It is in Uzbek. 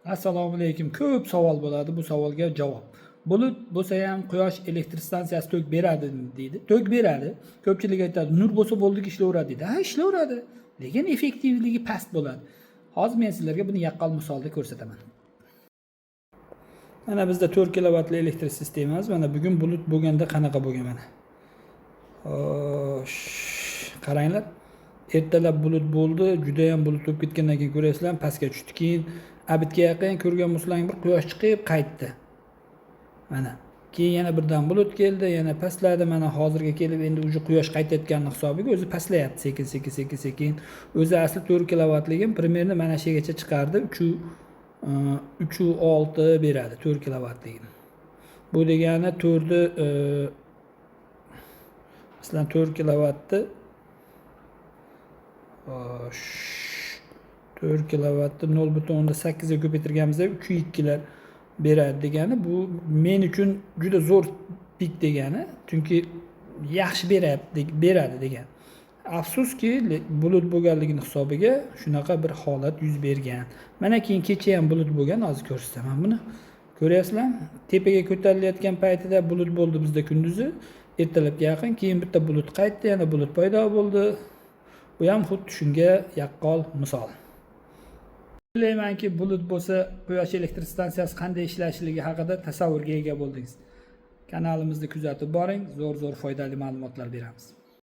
Assalomu alaykum. Ko'p savol bo'ladi, bu savolga javob. Bulut bo'lsa ham quyosh elektr stansiyasi tok beradi deydi. Tok beradi. Ko'pchilik aytadi, nur bo'lsa bo'ldiki ishlayveradi deydi. Ha, ishlayveradi, lekin effektivligi past bo'ladi. Hozir men sizlarga buni yaqqol misolda ko'rsataman. Mana bizda 4 kilovatli elektr sistemamiz. Mana bugun bulut bo'lganda qanaqa bo'lgan mana. Qaranglar. Ertalab bulut bo'ldi, juda ham bulut bo'lib ketgandan keyin ko'rasizlar, pastga tushdi. Keyin abitga yaqin ko'rgan bo'lsalaring bir quyosh chiqib qaytdi. Mana. Keyin yana birdan bulut keldi, yana pastladi. Mana hozirga kelib endi uje quyosh qaytayotganning hisobiga o'zi pastlayapti sekin. O'zi asli 4 kilovatligim примерно mana shu yergacha chiqardi. 3.6 beradi 4 kilovatligim. Bu degani 4 kilovatni 4 kilovatni 0.8 ga ko'paytirganimizda 3.2 lar beradi degani. Bu men uchun juda zo'r pik degani. Chunki yaxshi beradi degan. Afsuski bulut bo'lganligini hisobiga shunaqa bir holat yuz bergan. Mana keyin kecha ham bulut bo'lgan, hozir ko'rsataman buni. Ko'ryapsizlar? Tepaga ko'tarilayotgan paytida bulut bo'ldi bizda kunduzi, ertalabga yaqin, keyin bitta bulut qaytdi, yana bulut paydo bo'ldi. Bu ham xuddi shunga yaqqol misol. O'ylaymanki, bulut bo'lsa quyosh elektr stansiyasi qanday ishlashligi haqida tasavvurga ega bo'ldingiz. Kanalimizni kuzatib boring, zo'r foydali ma'lumotlar beramiz.